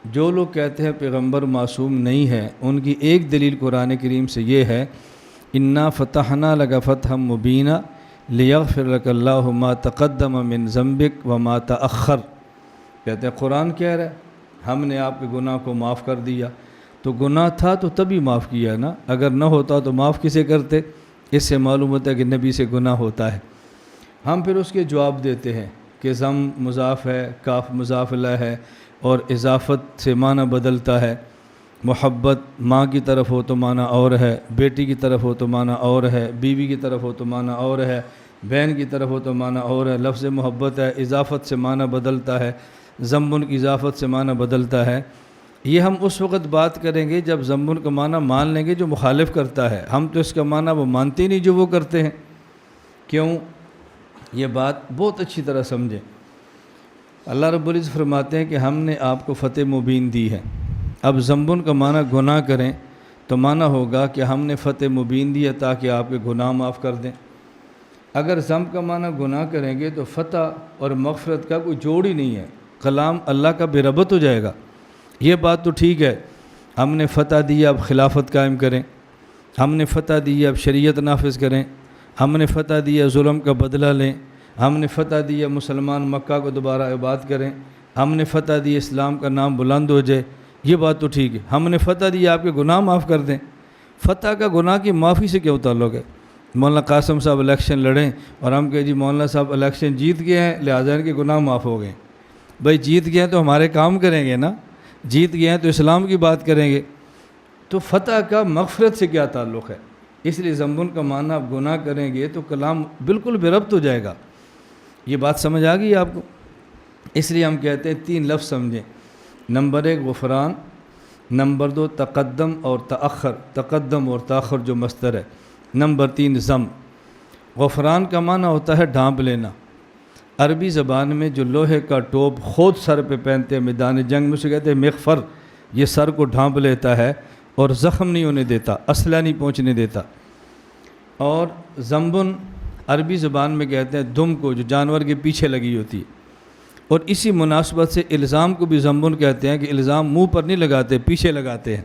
جو لوگ کہتے ہیں پیغمبر معصوم نہیں ہے، ان کی ایک دلیل قرآن کریم سے یہ ہے، انا فتحنا لک فتحا مبینا لیغفر لک اللہ ما تقدم من ذنبک وما تأخر۔ کہتے ہیں قرآن کہہ رہا ہے ہم نے آپ کے گناہ کو معاف کر دیا، تو گناہ تھا تو تبھی معاف کیا نا، اگر نہ ہوتا تو معاف کسے کرتے؟ اس سے معلوم ہوتا ہے کہ نبی سے گناہ ہوتا ہے۔ ہم پھر اس کے جواب دیتے ہیں کہ ضم مضاف ہے، کاف مضاف الیہ ہے، اور اضافت سے معنی بدلتا ہے۔ محبت ماں کی طرف ہو تو معنی اور ہے، بیٹی کی طرف ہو تو معنی اور ہے، بیوی کی طرف ہو تو معنی اور ہے، بہن کی طرف ہو تو معنی اور ہے۔ لفظ محبت ہے، اضافت سے معنی بدلتا ہے، ضمن کی اضافت سے معنی بدلتا ہے۔ یہ ہم اس وقت بات کریں گے جب ضمن کا معنی مان لیں گے جو مخالف کرتا ہے، ہم تو اس کا معنی وہ مانتے ہی نہیں جو وہ کرتے ہیں۔ کیوں؟ یہ بات بہت اچھی طرح سمجھیں۔ اللہ رب العزت فرماتے ہیں کہ ہم نے آپ کو فتح مبین دی ہے۔ اب ضمن کا معنی گناہ کریں تو معنی ہوگا کہ ہم نے فتح مبین دی ہے تاکہ آپ کے گناہ معاف کر دیں۔ اگر ضم کا معنی گناہ کریں گے تو فتح اور مغفرت کا کوئی جوڑ ہی نہیں ہے، کلام اللہ کا بے ربط ہو جائے گا۔ یہ بات تو ٹھیک ہے، ہم نے فتح دی اب خلافت قائم کریں، ہم نے فتح دی اب شریعت نافذ کریں، ہم نے فتح دیا ظلم کا بدلہ لیں، ہم نے فتح دیا مسلمان مکہ کو دوبارہ آباد کریں، ہم نے فتح دی اسلام کا نام بلند ہو جائے۔ یہ بات تو ٹھیک ہے، ہم نے فتح دی آپ کے گناہ معاف کر دیں۔ فتح کا گناہ کی معافی سے کیا تعلق ہے؟ مولانا قاسم صاحب الیکشن لڑیں اور ہم کہیں جی مولانا صاحب الیکشن جیت گئے ہیں لہٰذا ان کے گناہ معاف ہو گئے۔ بھائی جیت گئے ہیں تو ہمارے کام کریں گے نا، جیت گئے ہیں تو اسلام کی بات کریں گے۔ تو فتح کا مغفرت سے کیا تعلق ہے؟ اس لیے ضمن کا معنی آپ گناہ کریں گے تو کلام بالکل بے ربط ہو جائے گا۔ یہ بات سمجھ آ گئی آپ کو؟ اس لیے ہم کہتے ہیں تین لفظ سمجھیں۔ نمبر 1 غفران، نمبر 2 تقدم اور تأخر، تقدم اور تاخر جو مصدر ہے، نمبر 3 ضم۔ غفران کا معنی ہوتا ہے ڈھانپ لینا۔ عربی زبان میں جو لوہے کا ٹوپ خود سر پہ پہنتے ہیں میدان جنگ میں، اسے کہتے ہیں مغفر۔ یہ سر کو ڈھانپ لیتا ہے اور زخم نہیں ہونے دیتا، اسلحہ نہیں پہنچنے دیتا۔ اور ضمبن عربی زبان میں کہتے ہیں دم کو، جو جانور کے پیچھے لگی ہوتی ہے۔ اور اسی مناسبت سے الزام کو بھی ضمبن کہتے ہیں کہ الزام منہ پر نہیں لگاتے، پیچھے لگاتے ہیں،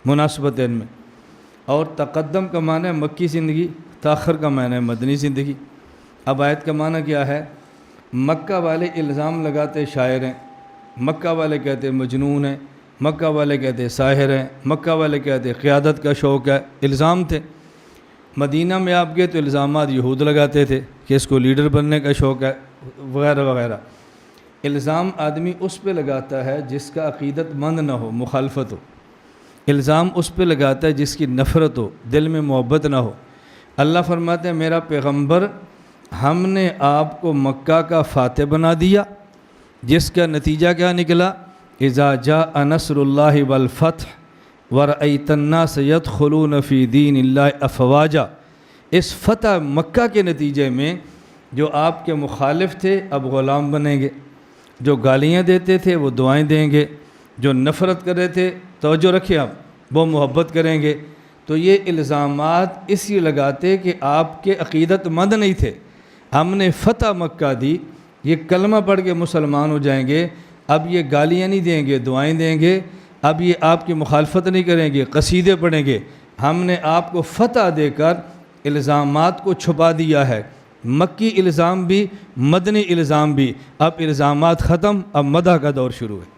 مناسبت ان میں۔ اور تقدم کا معنی ہے مکی زندگی، تاخر کا معنی ہے مدنی زندگی۔ اب آیت کا معنی کیا ہے؟ مکہ والے الزام لگاتے شاعر ہیں، مکہ والے کہتے مجنون ہیں، مکہ والے کہتے ساحر ہیں، مکہ والے کہتے قیادت کا شوق ہے، الزام تھے۔ مدینہ میں آپ گئے تو الزامات یہود لگاتے تھے کہ اس کو لیڈر بننے کا شوق ہے وغیرہ وغیرہ۔ الزام آدمی اس پہ لگاتا ہے جس کا عقیدت مند نہ ہو، مخالفت ہو۔ الزام اس پہ لگاتا ہے جس کی نفرت ہو، دل میں محبت نہ ہو۔ اللہ فرماتے ہیں میرا پیغمبر ہم نے آپ کو مکہ کا فاتح بنا دیا، جس کا نتیجہ کیا نکلا؟ اذا جاء نصر اللہ والفتح ورأیت الناس یدخلون فی دین اللہ افواجا۔ اس فتح مکہ کے نتیجے میں جو آپ کے مخالف تھے اب غلام بنیں گے، جو گالیاں دیتے تھے وہ دعائیں دیں گے، جو نفرت کر رہے تھے توجہ رکھیں آپ وہ محبت کریں گے۔ تو یہ الزامات اس لیے لگاتے کہ آپ کے عقیدت مند نہیں تھے۔ ہم نے فتح مکہ دی، یہ کلمہ پڑھ کے مسلمان ہو جائیں گے، اب یہ گالیاں نہیں دیں گے، دعائیں دیں گے، اب یہ آپ کی مخالفت نہیں کریں گے، قصیدے پڑھیں گے۔ ہم نے آپ کو فتح دے کر الزامات کو چھپا دیا ہے، مکی الزام بھی مدنی الزام بھی۔ اب الزامات ختم، اب مدح کا دور شروع ہے۔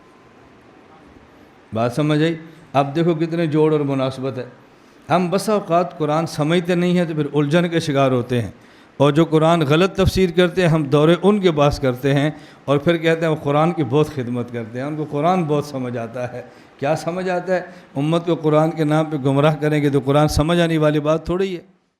بات سمجھ آئی؟ اب دیکھو کتنے جوڑ اور مناسبت ہے۔ ہم بسا اوقات قرآن سمجھتے نہیں ہیں تو پھر الجھن کے شکار ہوتے ہیں، اور جو قرآن غلط تفسیر کرتے ہیں ہم دورے ان کے باس کرتے ہیں اور پھر کہتے ہیں وہ قرآن کی بہت خدمت کرتے ہیں، ان کو قرآن بہت سمجھ آتا ہے۔ کیا سمجھ آتا ہے؟ امت کو قرآن کے نام پہ گمراہ کریں گے تو قرآن سمجھ آنے والی بات تھوڑی ہے۔